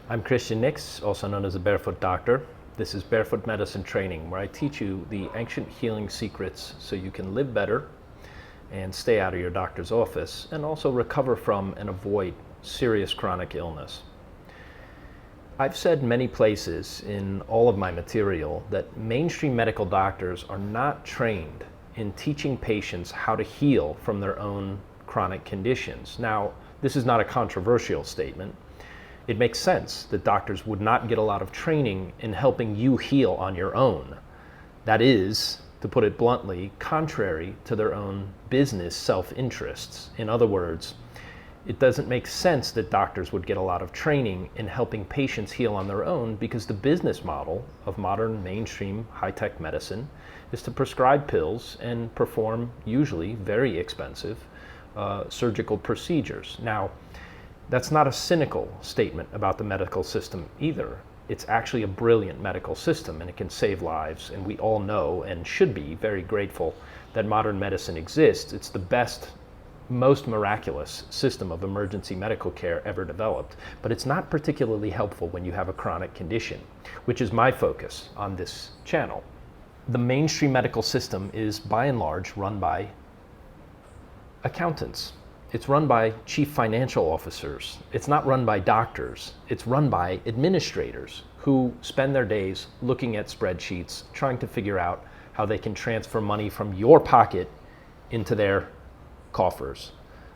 I'm Christian Nix, also known as the Barefoot Doctor. This is Barefoot Medicine Training, where I teach you the ancient healing secrets so you can live better and stay out of your doctor's office, and also recover from and avoid serious chronic illness. I've said many places in all of my material that mainstream medical doctors are not trained in teaching patients how to heal from their own chronic conditions. Now, this is not a controversial statement. It makes sense that doctors would not get a lot of training in helping you heal on your own. That is, to put it bluntly, contrary to their own business self-interests. In other words, it doesn't make sense that doctors would get a lot of training in helping patients heal on their own, because the business model of modern mainstream high-tech medicine is to prescribe pills and perform usually very expensive surgical procedures. Now, that's not a cynical statement about the medical system either. It's actually a brilliant medical system, and it can save lives, and we all know and should be very grateful that modern medicine exists. It's the best, most miraculous system of emergency medical care ever developed, but it's not particularly helpful when you have a chronic condition, which is my focus on this channel. The mainstream medical system is by and large run by accountants. It's run by chief financial officers. It's not run by doctors. It's run by administrators who spend their days looking at spreadsheets, trying to figure out how they can transfer money from your pocket into their coffers.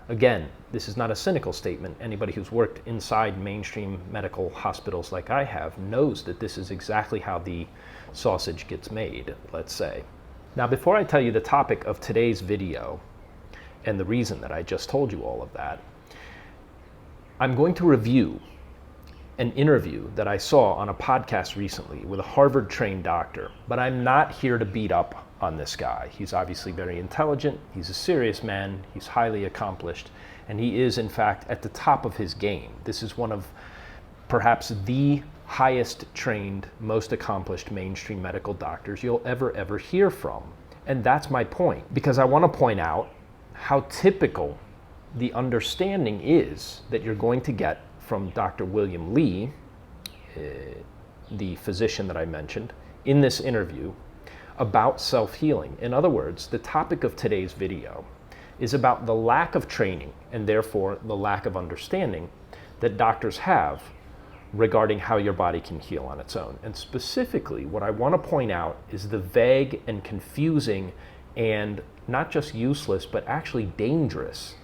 Again, this is not a cynical statement. Anybody who's worked inside mainstream medical hospitals like I have knows that this is exactly how the sausage gets made, let's say. Now, before I tell you the topic of today's video, and the reason that I just told you all of that, I'm going to review an interview that I saw on a podcast recently with a Harvard-trained doctor, but I'm not here to beat up on this guy. He's obviously very intelligent, he's a serious man, he's highly accomplished, and he is in fact at the top of his game. This is one of perhaps the highest trained, most accomplished mainstream medical doctors you'll ever hear from. And that's my point, because I want to point out how typical the understanding is that you're going to get from Dr. William Li, the physician that I mentioned, in this interview about self-healing. In other words, the topic of today's video is about the lack of training, and therefore the lack of understanding, that doctors have regarding how your body can heal on its own. And specifically, what I want to point out is the vague and confusing and not just useless, but actually dangerous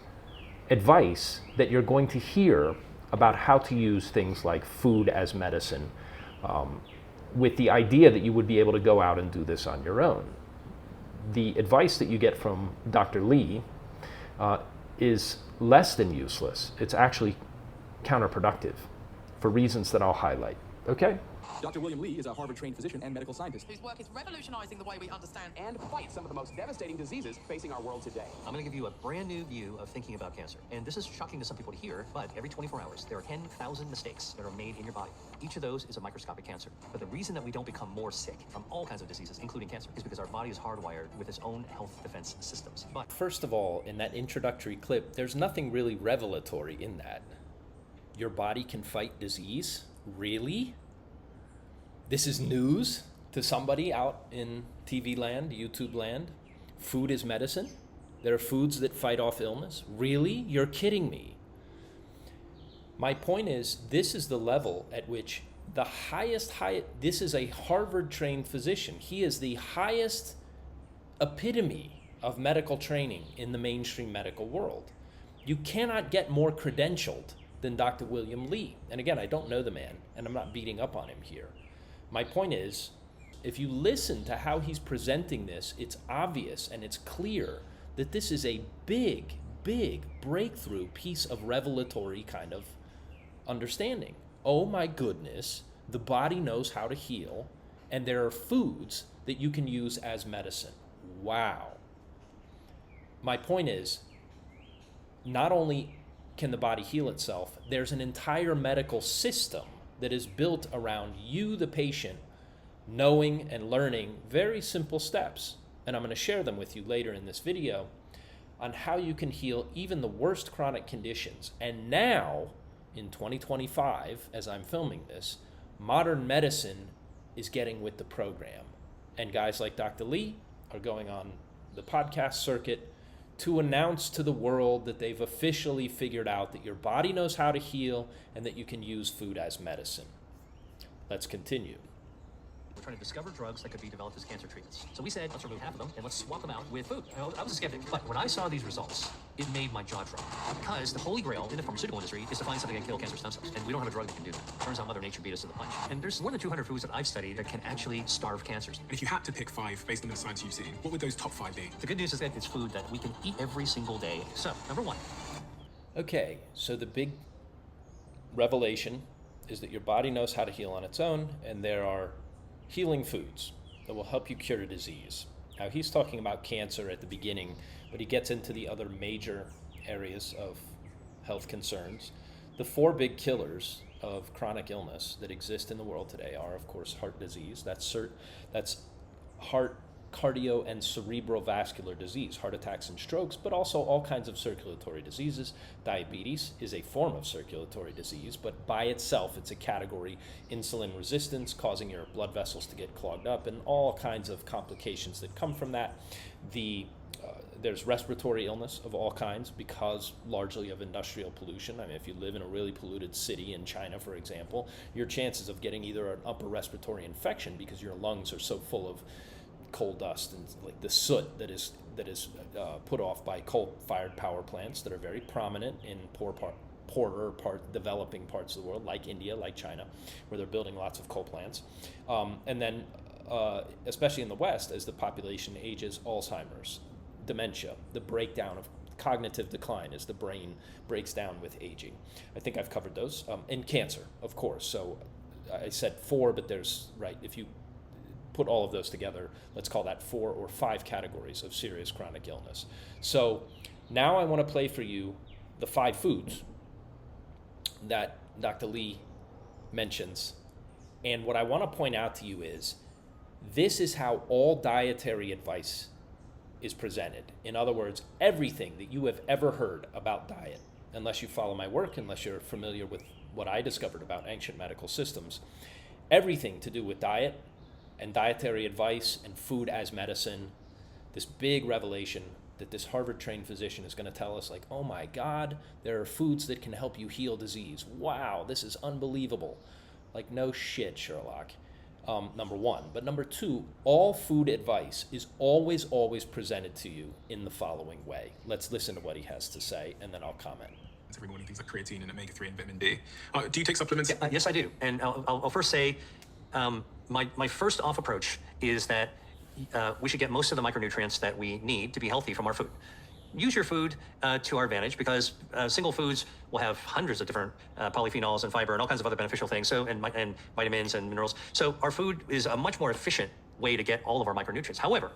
advice that you're going to hear about how to use things like food as medicine, with the idea that you would be able to go out and do this on your own. The advice that you get from Dr. Li is less than useless. It's actually counterproductive for reasons that I'll highlight. Okay? Dr. William Li is a Harvard-trained physician and medical scientist whose work is revolutionizing the way we understand and fights some of the most devastating diseases facing our world today. I'm going to give you a brand new view of thinking about cancer. And this is shocking to some people to hear, but every 24 hours, there are 10,000 mistakes that are made in your body. Each of those is a microscopic cancer. But the reason that we don't become more sick from all kinds of diseases, including cancer, is because our body is hardwired with its own health defense systems. But first of all, in that introductory clip, there's nothing really revelatory in that. Your body can fight disease? Really? This is news to somebody out in TV land, YouTube land. Food is medicine. There are foods that fight off illness. Really? You're kidding me. My point is, this is the level at which the this is a Harvard-trained physician. He is the highest epitome of medical training in the mainstream medical world. You cannot get more credentialed than Dr. William Li. And again, I don't know the man, and I'm not beating up on him here. My point is, if you listen to how he's presenting this, it's obvious and it's clear that this is a big breakthrough piece of revelatory kind of understanding. Oh my goodness, the body knows how to heal, and there are foods that you can use as medicine. Wow. My point is, not only can the body heal itself, there's an entire medical system that is built around you, the patient, knowing and learning very simple steps. And I'm going to share them with you later in this video on how you can heal even the worst chronic conditions. And now, in 2025, as I'm filming this, modern medicine is getting with the program. And guys like Dr. Lee are going on the podcast circuit to announce to the world that they've officially figured out that your body knows how to heal and that you can use food as medicine. Let's continue. We're trying to discover drugs that could be developed as cancer treatments. So we said, let's remove half of them and let's swap them out with food. I was a skeptic, but when I saw these results, it made my jaw drop. Because the holy grail in the pharmaceutical industry is to find something that can kill cancer stem cells. And we don't have a drug that can do that. Turns out Mother Nature beat us to the punch. And there's more than 200 foods that I've studied that can actually starve cancers. And if you had to pick 5 based on the science you've seen, what would those top 5 be? The good news is that it's food that we can eat every single day. So, number 1. Okay, so the big revelation is that your body knows how to heal on its own, and there are healing foods that will help you cure a disease. Now, he's talking about cancer at the beginning, but he gets into the other major areas of health concerns. The 4 big killers of chronic illness that exist in the world today are, of course, heart disease. That's heart, cardio, and cerebrovascular disease, heart attacks and strokes, but also all kinds of circulatory diseases. Diabetes is a form of circulatory disease, but by itself, it's a category. Insulin resistance, causing your blood vessels to get clogged up, and all kinds of complications that come from that. There's respiratory illness of all kinds because largely of industrial pollution. I mean, if you live in a really polluted city in China, for example, your chances of getting either an upper respiratory infection because your lungs are so full of coal dust and like the soot that is put off by coal-fired power plants that are very prominent in poorer developing parts of the world, like India, like China, where they're building lots of coal plants. And then, especially in the West, as the population ages, Alzheimer's, dementia, the breakdown of cognitive decline as the brain breaks down with aging. I think I've covered those. And cancer, of course. So I said 4, but there's, right, if you put all of those together, let's call that 4 or 5 categories of serious chronic illness. So now I want to play for you the 5 foods that Dr. Lee mentions. And what I want to point out to you is this is how all dietary advice is presented. In other words, everything that you have ever heard about diet, unless you follow my work, unless you're familiar with what I discovered about ancient medical systems, everything to do with diet and dietary advice and food as medicine, this big revelation that this Harvard-trained physician is going to tell us, like, oh my God, there are foods that can help you heal disease. Wow, this is unbelievable. Like, no shit, Sherlock. Number 1. But number 2, all food advice is always presented to you in the following way. Let's listen to what he has to say, and then I'll comment. Every morning, things like creatine and omega-3 and vitamin D. Do you take supplements? Yes, I do. And I'll first say my first off approach is that we should get most of the micronutrients that we need to be healthy from our food. Use your food to our advantage because single foods will have hundreds of different polyphenols and fiber and all kinds of other beneficial things. So and vitamins and minerals. So our food is a much more efficient way to get all of our micronutrients. However,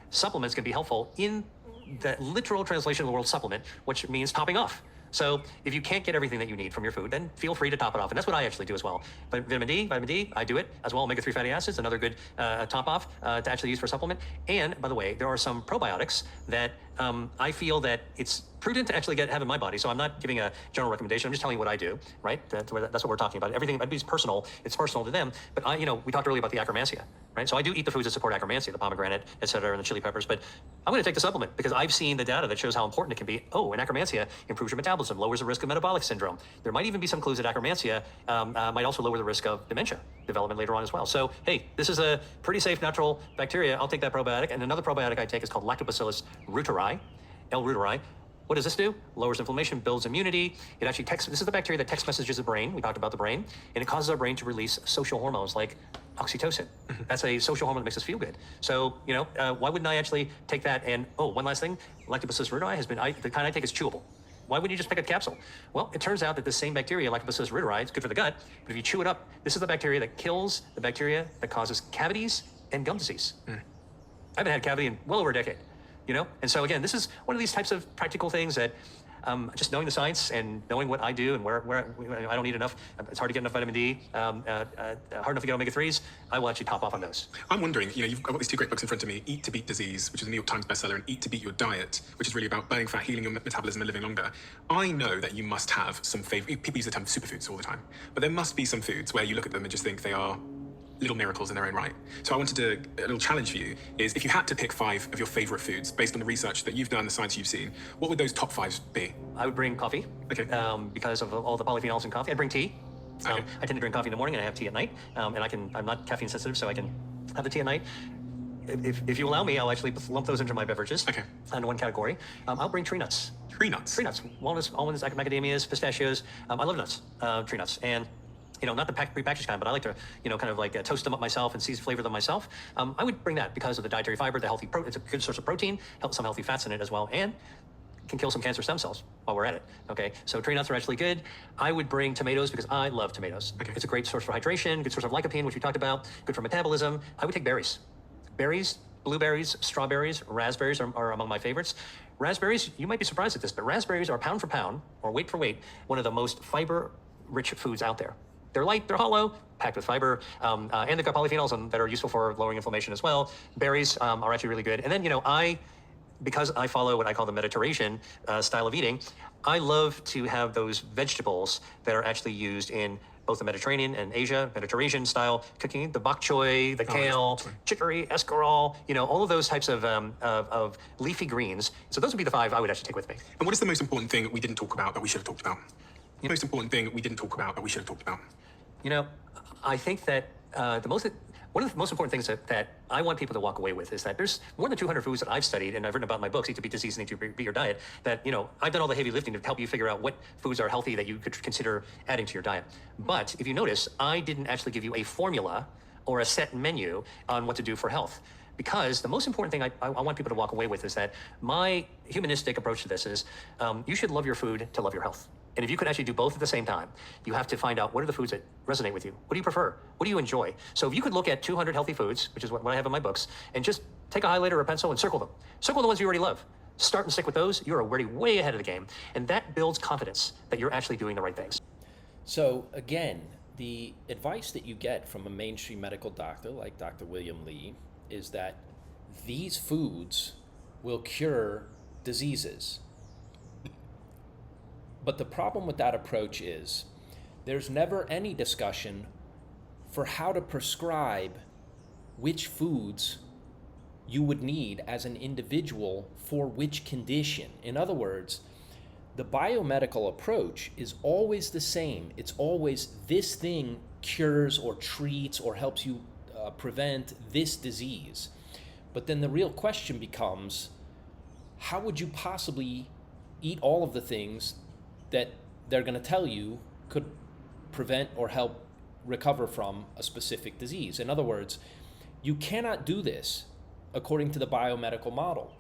supplements can be helpful in the literal translation of the word supplement, which means topping off. So if you can't get everything that you need from your food, then feel free to top it off. And that's what I actually do as well. But vitamin D, I do it as well. Omega-3 fatty acids, another good top off to actually use for supplement. And by the way, there are some probiotics that I feel that it's prudent to actually have in my body. So I'm not giving a general recommendation. I'm just telling you what I do, right? That's what we're talking about. Everything is personal. It's personal to them. But we talked earlier about the Akkermansia, right? So I do eat the foods that support Akkermansia, the pomegranate, et cetera, and the chili peppers. But I'm going to take the supplement because I've seen the data that shows how important it can be. Oh, and Akkermansia improves your metabolism, lowers the risk of metabolic syndrome. There might even be some clues that Akkermansia might also lower the risk of dementia development later on as well. So, hey, this is a pretty safe natural bacteria. I'll take that probiotic. And another probiotic I take is called Lactobacillus reuteri, L. reuteri. What does this do? Lowers inflammation, builds immunity. It actually this is the bacteria that text messages the brain. We talked about the brain. And it causes our brain to release social hormones like oxytocin. That's a social hormone that makes us feel good. So, why wouldn't I actually take that? And, one last thing, Lactobacillus reuteri the kind I take is chewable. Why wouldn't you just pick a capsule? Well, it turns out that the same bacteria, Lactobacillus reuteri, is good for the gut, but if you chew it up, this is the bacteria that kills the bacteria that causes cavities and gum disease. I haven't had a cavity in well over a decade, And so again, this is one of these types of practical things that just knowing the science and knowing what I do and where I don't need enough, it's hard to get enough vitamin D, hard enough to get omega-3s, I will actually top off on those. I'm wondering, you've got these two great books in front of me, Eat to Beat Disease, which is a New York Times bestseller, and Eat to Beat Your Diet, which is really about burning fat, healing your metabolism, and living longer. I know that you must have some favorite, people use the term superfoods all the time, but there must be some foods where you look at them and just think they are little miracles in their own right. So I wanted to, a little challenge for you is if you had to pick 5 of your favorite foods based on the research that you've done, the science you've seen, what would those top 5 be? I would bring coffee, Okay. Because of all the polyphenols in coffee. I'd bring tea. Okay. I tend to drink coffee in the morning and I have tea at night, and I'm not caffeine sensitive, so I can have the tea at night. If you allow me, I'll actually lump those into my beverages. Okay. Under one category. I'll bring tree nuts. Tree nuts? Tree nuts, walnuts, almonds, macadamias, pistachios. I love nuts, tree nuts. And not the prepackaged kind, but I like to, kind of like toast them up myself and flavor them myself. I would bring that because of the dietary fiber, the healthy it's a good source of protein, some healthy fats in it as well, and can kill some cancer stem cells while we're at it. Okay, so tree nuts are actually good. I would bring tomatoes because I love tomatoes. Okay. It's a great source for hydration, good source of lycopene, which we talked about, good for metabolism. I would take berries. Berries, blueberries, strawberries, raspberries are among my favorites. Raspberries, you might be surprised at this, but raspberries are pound for pound, or weight for weight, one of the most fiber-rich foods out there. They're light, they're hollow, packed with fiber, and they've got polyphenols that are useful for lowering inflammation as well. Berries are actually really good. And then, because I follow what I call the Mediterranean style of eating, I love to have those vegetables that are actually used in both the Mediterranean and Asia, Mediterranean style cooking, the bok choy, the kale, chicory, escarole, all of those types of leafy greens. So those would be the 5 I would actually take with me. And what is the most important thing that we didn't talk about that we should have talked about? The most important thing that we didn't talk about that we should have talked about? I think that one of the most important things that I want people to walk away with is that there's more than 200 foods that I've studied and I've written about in my books, Eat to Beat Disease and Eat to Beat Your Diet, that, I've done all the heavy lifting to help you figure out what foods are healthy that you could consider adding to your diet. But if you notice, I didn't actually give you a formula or a set menu on what to do for health. Because the most important thing I want people to walk away with is that my humanistic approach to this is you should love your food to love your health. And if you could actually do both at the same time, you have to find out what are the foods that resonate with you. What do you prefer? What do you enjoy? So if you could look at 200 healthy foods, which is what I have in my books, and just take a highlighter or a pencil and circle them. Circle the ones you already love. Start and stick with those. You're already way ahead of the game. And that builds confidence that you're actually doing the right things. So again, the advice that you get from a mainstream medical doctor like Dr. William Lee is that these foods will cure diseases. But the problem with that approach is there's never any discussion for how to prescribe which foods you would need as an individual for which condition. In other words, the biomedical approach is always the same. It's always this thing cures or treats or helps you prevent this disease. But then the real question becomes, how would you possibly eat all of the things that they're going to tell you could prevent or help recover from a specific disease? In other words, you cannot do this according to the biomedical model.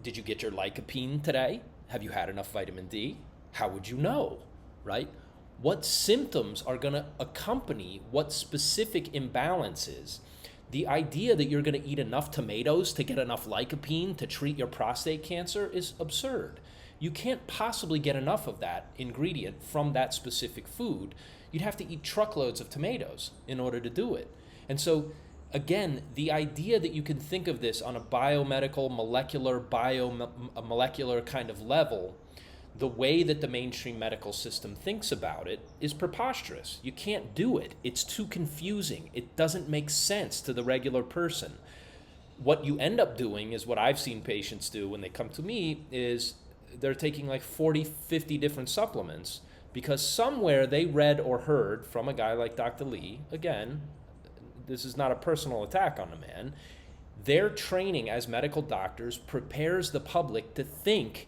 Did you get your lycopene today? Have you had enough vitamin D? How would you know, right? What symptoms are going to accompany what specific imbalances? The idea that you're going to eat enough tomatoes to get enough lycopene to treat your prostate cancer is absurd. You can't possibly get enough of that ingredient from that specific food. You'd have to eat truckloads of tomatoes in order to do it. And so, again, the idea that you can think of this on a biomedical, molecular kind of level, the way that the mainstream medical system thinks about it is preposterous. You can't do it. It's too confusing. It doesn't make sense to the regular person. What you end up doing is what I've seen patients do when they come to me is they're taking like 40, 50 different supplements because somewhere they read or heard from a guy like Dr. Lee, again, this is not a personal attack on the man, their training as medical doctors prepares the public to think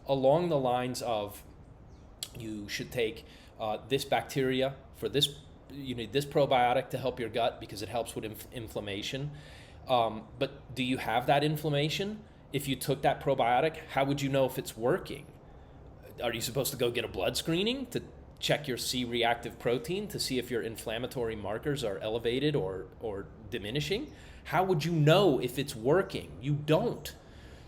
along the lines of you should take this bacteria for this, you need this probiotic to help your gut because it helps with inflammation. But do you have that inflammation? If you took that probiotic, how would you know if it's working? Are you supposed to go get a blood screening to check your C-reactive protein to see if your inflammatory markers are elevated or diminishing? How would you know if it's working? You don't.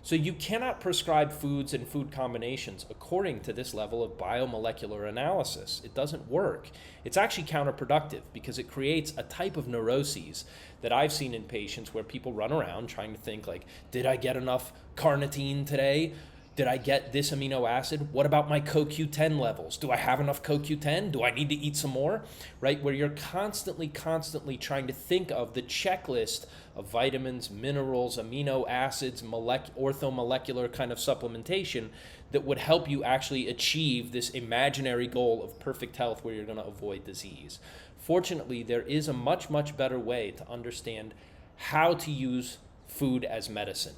So you cannot prescribe foods and food combinations according to this level of biomolecular analysis. It doesn't work. It's actually counterproductive because it creates a type of neuroses that I've seen in patients where people run around trying to think like, did I get enough carnitine today? Did I get this amino acid? What about my CoQ10 levels? Do I have enough CoQ10? Do I need to eat some more? Right? Where you're constantly trying to think of the checklist of vitamins, minerals, amino acids, orthomolecular kind of supplementation that would help you actually achieve this imaginary goal of perfect health where you're going to avoid disease. Fortunately, there is a much better way to understand how to use food as medicine.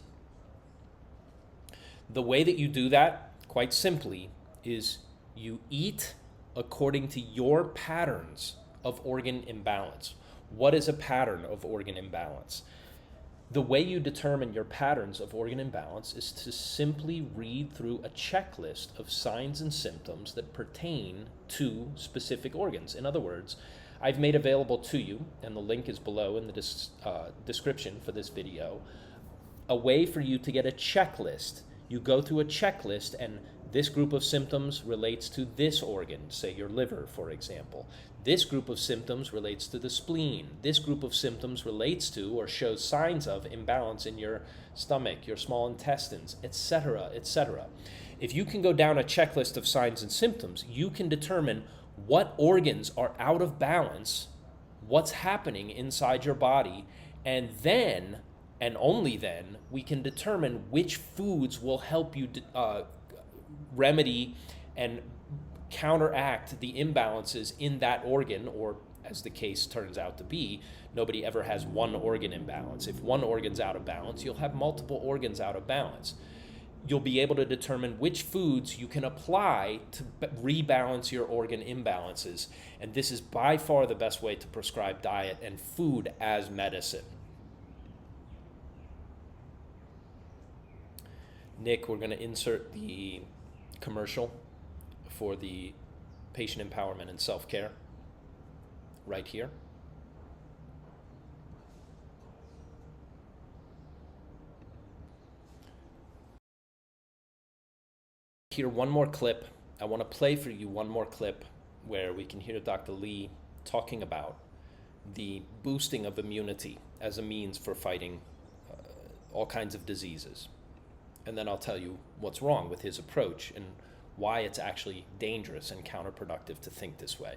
The way that you do that, quite simply, is you eat according to your patterns of organ imbalance. What is a pattern of organ imbalance? The way you determine your patterns of organ imbalance is to simply read through a checklist of signs and symptoms that pertain to specific organs. In other words, I've made available to you, and the link is below in the description for this video, a way for you to get a checklist. You go through a checklist, and this group of symptoms relates to this organ, say your liver, for example. This group of symptoms relates to the spleen. This group of symptoms relates to or shows signs of imbalance in your stomach, your small intestines, etc., etc. If you can go down a checklist of signs and symptoms, you can determine what organs are out of balance, what's happening inside your body, and then, and only then, we can determine which foods will help you remedy and counteract the imbalances in that organ, or as the case turns out to be, nobody ever has one organ imbalance. If one organ's out of balance, you'll have multiple organs out of balance. You'll be able to determine which foods you can apply to rebalance your organ imbalances. And this is by far the best way to prescribe diet and food as medicine. Nick, we're going to insert the commercial for the patient empowerment and self-care right here. Hear one more clip. I want to play for you one more clip where we can hear Dr. Lee talking about the boosting of immunity as a means for fighting all kinds of diseases. And then I'll tell you what's wrong with his approach and why it's actually dangerous and counterproductive to think this way.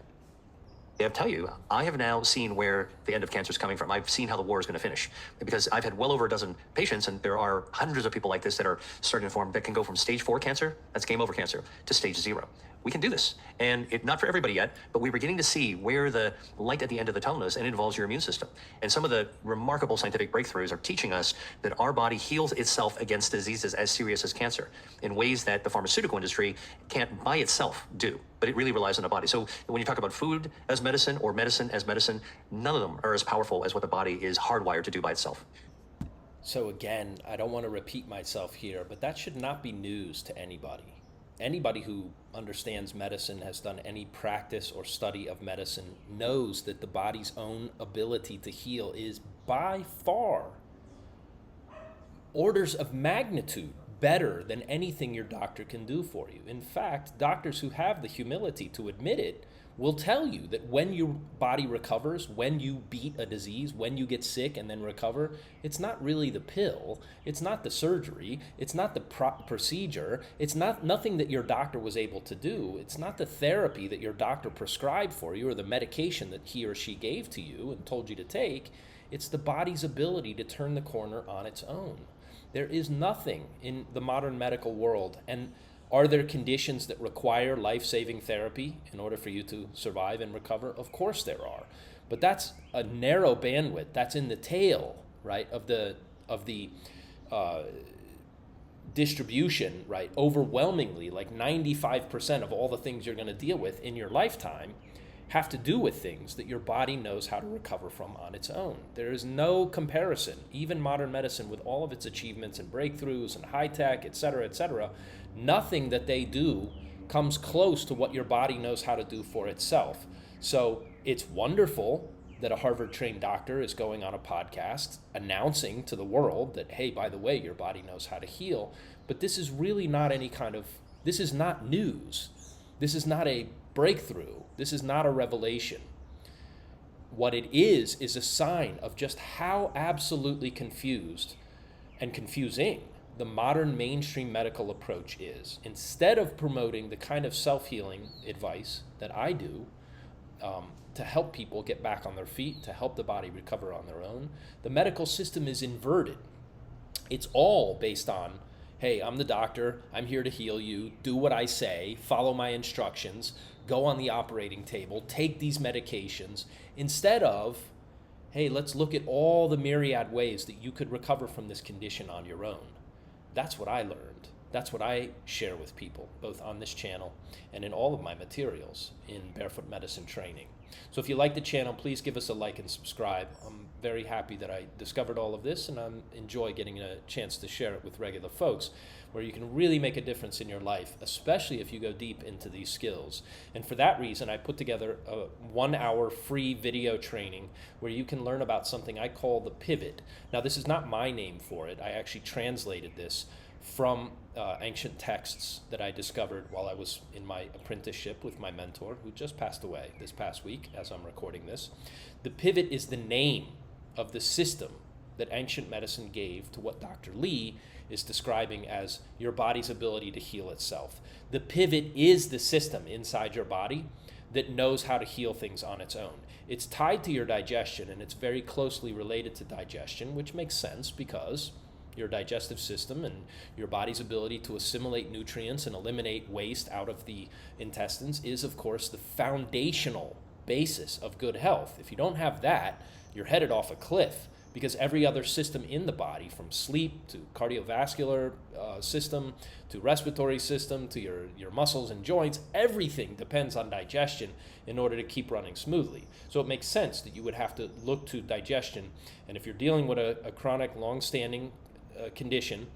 I'll tell you, I have now seen where the end of cancer is coming from. I've seen how the war is going to finish because I've had well over a dozen patients, and there are hundreds of people like this that are starting to form that can go from stage 4 cancer, that's game over cancer, to stage 0. We can do this, and not for everybody yet, but we're beginning to see where the light at the end of the tunnel is, and it involves your immune system. And some of the remarkable scientific breakthroughs are teaching us that our body heals itself against diseases as serious as cancer in ways that the pharmaceutical industry can't by itself do, but it really relies on the body. So when you talk about food as medicine or medicine as medicine, none of them are as powerful as what the body is hardwired to do by itself. So again, I don't want to repeat myself here, but that should not be news to anybody. Anybody who understands medicine, has done any practice or study of medicine, knows that the body's own ability to heal is by far orders of magnitude better than anything your doctor can do for you. In fact, doctors who have the humility to admit it will tell you that when your body recovers, when you beat a disease, when you get sick and then recover, it's not really the pill, it's not the surgery, it's not the procedure, it's nothing that your doctor was able to do, it's not the therapy that your doctor prescribed for you or the medication that he or she gave to you and told you to take. It's the body's ability to turn the corner on its own. There is nothing in the modern medical world, and are there conditions that require life-saving therapy in order for you to survive and recover? Of course there are. But that's a narrow bandwidth. That's in the tail, right, of the distribution, right? Overwhelmingly, like 95% of all the things you're going to deal with in your lifetime have to do with things that your body knows how to recover from on its own. There is no comparison. Even modern medicine, with all of its achievements and breakthroughs and high tech, et cetera, nothing that they do comes close to what your body knows how to do for itself. So it's wonderful that a Harvard-trained doctor is going on a podcast announcing to the world that, hey, by the way, your body knows how to heal. But this is really not this is not news. This is not a breakthrough. This is not a revelation. What it is a sign of just how absolutely confused and confusing the modern mainstream medical approach is. Instead of promoting the kind of self-healing advice that I do, to help people get back on their feet, to help the body recover on their own, the medical system is inverted. It's all based on, hey, I'm the doctor, I'm here to heal you, do what I say, follow my instructions, go on the operating table, take these medications, instead of, hey, let's look at all the myriad ways that you could recover from this condition on your own. That's what I learned. That's what I share with people, both on this channel and in all of my materials in Barefoot Medicine Training. So if you like the channel, please give us a like and subscribe. I'm very happy that I discovered all of this, and I enjoy getting a chance to share it with regular folks, where you can really make a difference in your life, especially if you go deep into these skills. And for that reason, I put together a 1-hour free video training where you can learn about something I call the pivot. Now, this is not my name for it. I actually translated this from ancient texts that I discovered while I was in my apprenticeship with my mentor, who just passed away this past week as I'm recording this. The pivot is the name of the system that ancient medicine gave to what Dr. Lee is describing as your body's ability to heal itself. The pivot is the system inside your body that knows how to heal things on its own. It's tied to your digestion, and it's very closely related to digestion, which makes sense because your digestive system and your body's ability to assimilate nutrients and eliminate waste out of the intestines is, of course, the foundational basis of good health. If you don't have that, you're headed off a cliff, because every other system in the body, from sleep to cardiovascular system to respiratory system to your muscles and joints, everything depends on digestion in order to keep running smoothly. So it makes sense that you would have to look to digestion. And if you're dealing with a chronic, long-standing condition,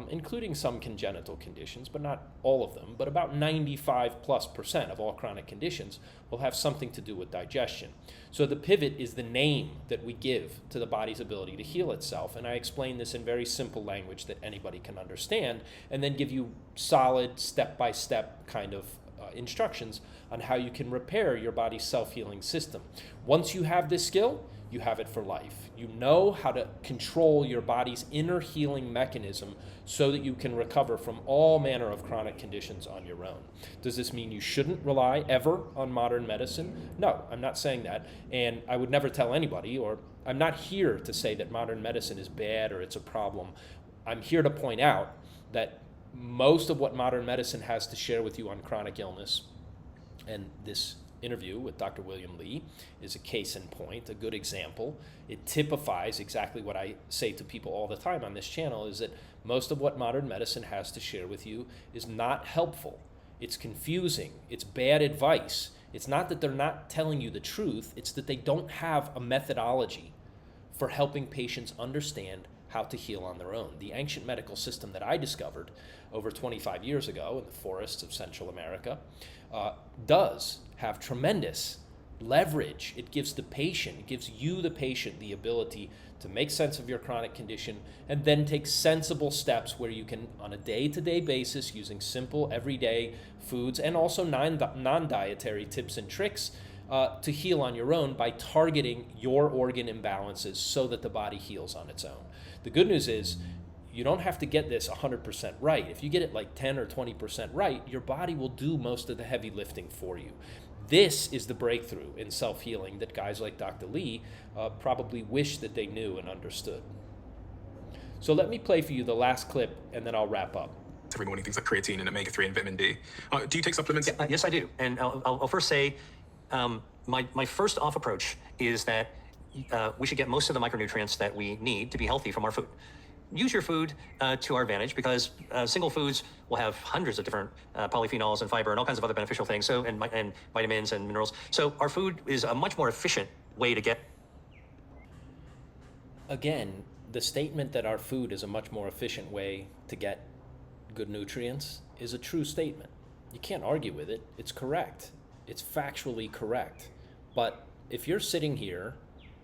including some congenital conditions, but not all of them, but about 95+% of all chronic conditions will have something to do with digestion. So the pivot is the name that we give to the body's ability to heal itself, and I explain this in very simple language that anybody can understand, and then give you solid step-by-step kind of instructions on how you can repair your body's self-healing system. Once you have this skill, you have it for life. You know how to control your body's inner healing mechanism so that you can recover from all manner of chronic conditions on your own. Does this mean you shouldn't rely ever on modern medicine? No, I'm not saying that. And I would never tell anybody, or I'm not here to say that modern medicine is bad or it's a problem. I'm here to point out that most of what modern medicine has to share with you on chronic illness, and this interview with Dr. William Lee is a case in point, a good example. It typifies exactly what I say to people all the time on this channel, is that most of what modern medicine has to share with you is not helpful. It's confusing. It's bad advice. It's not that they're not telling you the truth, it's that they don't have a methodology for helping patients understand how to heal on their own. The ancient medical system that I discovered over 25 years ago in the forests of Central America does have tremendous leverage. It gives the patient, it gives you, the patient, the ability to make sense of your chronic condition and then take sensible steps where you can, on a day-to-day basis, using simple, everyday foods and also non-dietary tips and tricks, to heal on your own by targeting your organ imbalances so that the body heals on its own. The good news is you don't have to get this 100% right. If you get it like 10 or 20% right, your body will do most of the heavy lifting for you. This is the breakthrough in self-healing that guys like Dr. Lee probably wish that they knew and understood. So let me play for you the last clip, and then I'll wrap up. Every morning, things like creatine and omega-3 and vitamin D. Do you take supplements? Yes, I do. And I'll first say my first off approach is that we should get most of the micronutrients that we need to be healthy from our food. Use your food to our advantage, because single foods will have hundreds of different polyphenols and fiber and all kinds of other beneficial things, so and vitamins and minerals. So our food is a much more efficient way to get. Again, the statement that our food is a much more efficient way to get good nutrients is a true statement. You can't argue with it. It's correct. It's factually correct. But if you're sitting here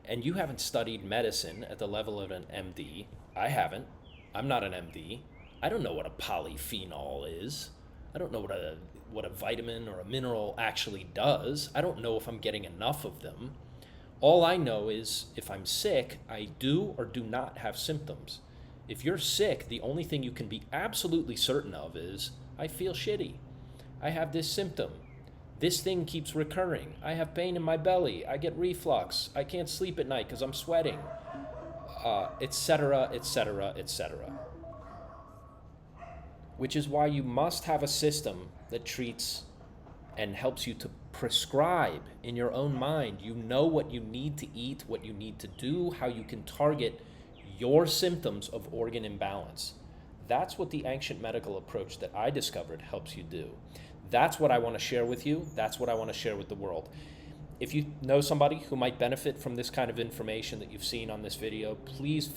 and you haven't studied medicine at the level of an MD. I haven't. I'm not an MD. I don't know what a polyphenol is. I don't know what a vitamin or a mineral actually does. I don't know if I'm getting enough of them. All I know is if I'm sick, I do or do not have symptoms. If you're sick, the only thing you can be absolutely certain of is, I feel shitty. I have this symptom. This thing keeps recurring. I have pain in my belly. I get reflux. I can't sleep at night because I'm sweating, etc., etc., etc. Which is why you must have a system that treats and helps you to prescribe in your own mind. You know what you need to eat, what you need to do, how you can target your symptoms of organ imbalance. That's what the ancient medical approach that I discovered helps you do. That's what I want to share with you. That's what I want to share with the world. If you know somebody who might benefit from this kind of information that you've seen on this video, please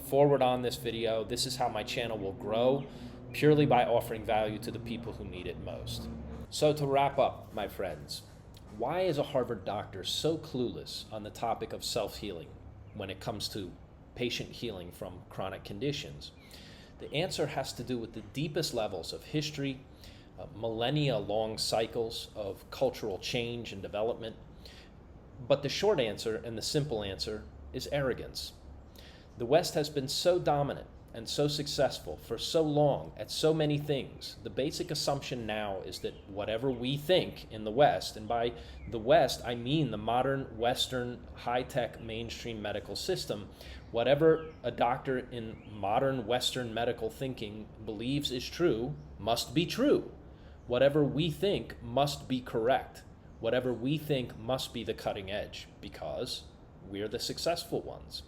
forward on this video. This is how my channel will grow, purely by offering value to the people who need it most. So to wrap up, my friends, why is a Harvard doctor so clueless on the topic of self-healing when it comes to patient healing from chronic conditions? The answer has to do with the deepest levels of history, millennia-long cycles of cultural change and development. But the short answer and the simple answer is arrogance. The West has been so dominant and so successful for so long at so many things. The basic assumption now is that whatever we think in the West, and by the West I mean the modern Western high-tech mainstream medical system, whatever a doctor in modern Western medical thinking believes is true must be true. Whatever we think must be correct. Whatever we think must be the cutting edge, because we're the successful ones.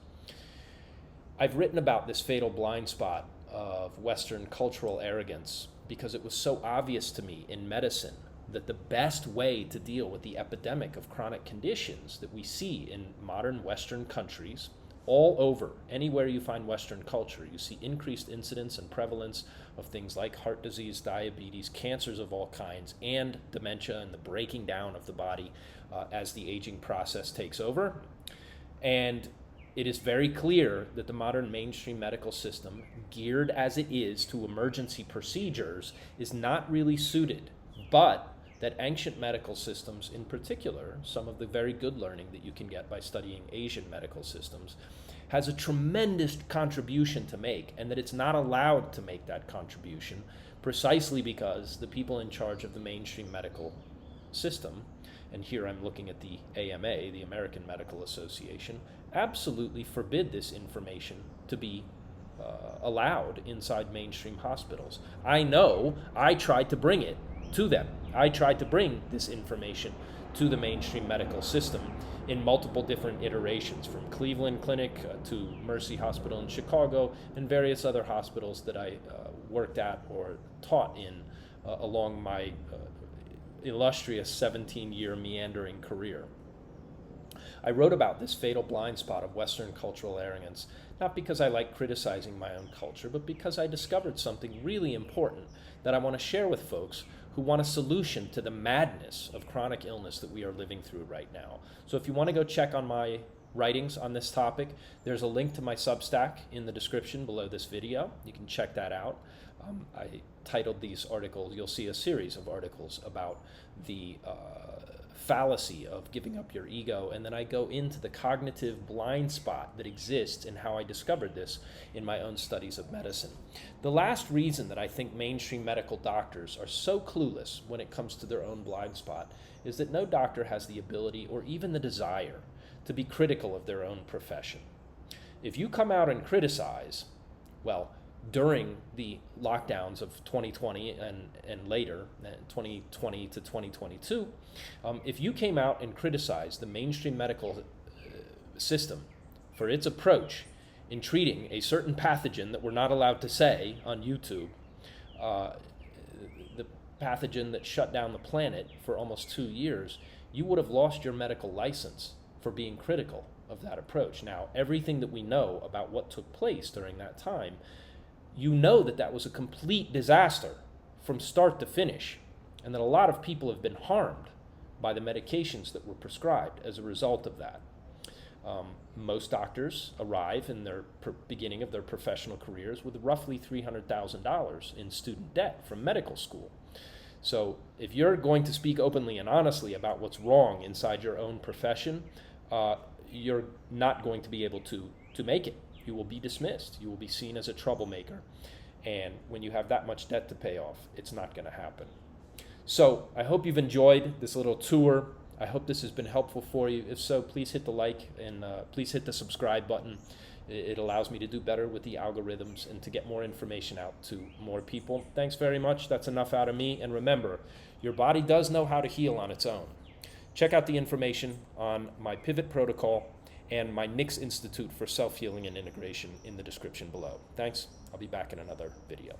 I've written about this fatal blind spot of Western cultural arrogance because it was so obvious to me in medicine that the best way to deal with the epidemic of chronic conditions that we see in modern Western countries, all over, anywhere you find Western culture, you see increased incidence and prevalence of things like heart disease, diabetes, cancers of all kinds, and dementia and the breaking down of the body as the aging process takes over. And it is very clear that the modern mainstream medical system, geared as it is to emergency procedures, is not really suited, but that ancient medical systems, in particular, some of the very good learning that you can get by studying Asian medical systems, has a tremendous contribution to make, and that it's not allowed to make that contribution precisely because the people in charge of the mainstream medical system, and here I'm looking at the AMA, the American Medical Association, absolutely forbid this information to be allowed inside mainstream hospitals. I know I tried to bring it to them. I tried to bring this information to the mainstream medical system in multiple different iterations, from Cleveland Clinic to Mercy Hospital in Chicago and various other hospitals that I worked at or taught in along my illustrious 17-year meandering career. I wrote about this fatal blind spot of Western cultural arrogance, not because I like criticizing my own culture, but because I discovered something really important that I want to share with folks who want a solution to the madness of chronic illness that we are living through right now. So if you want to go check on my writings on this topic, there's a link to my Substack in the description below this video. You can check that out. I titled these articles, you'll see a series of articles about the fallacy of giving up your ego, and then I go into the cognitive blind spot that exists and how I discovered this in my own studies of medicine. The last reason that I think mainstream medical doctors are so clueless when it comes to their own blind spot is that no doctor has the ability or even the desire to be critical of their own profession. If you come out and criticize, well, during the lockdowns of 2020 and later, 2020 to 2022, if you came out and criticized the mainstream medical system for its approach in treating a certain pathogen that we're not allowed to say on YouTube, the pathogen that shut down the planet for almost 2 years, you would have lost your medical license for being critical of that approach. Now, everything that we know about what took place during that time, you know that that was a complete disaster from start to finish, and that a lot of people have been harmed by the medications that were prescribed as a result of that. Most doctors arrive in their beginning of their professional careers with roughly $300,000 in student debt from medical school. So if you're going to speak openly and honestly about what's wrong inside your own profession, you're not going to be able to make it. You will be dismissed. You will be seen as a troublemaker. And when you have that much debt to pay off, it's not going to happen. So I hope you've enjoyed this little tour. I hope this has been helpful for you. If so, please hit the like and please hit the subscribe button. It allows me to do better with the algorithms and to get more information out to more people. Thanks very much. That's enough out of me. And remember, your body does know how to heal on its own. Check out the information on my Pivot protocol and my Nix Institute for Self-Healing and Integration in the description below. Thanks. I'll be back in another video.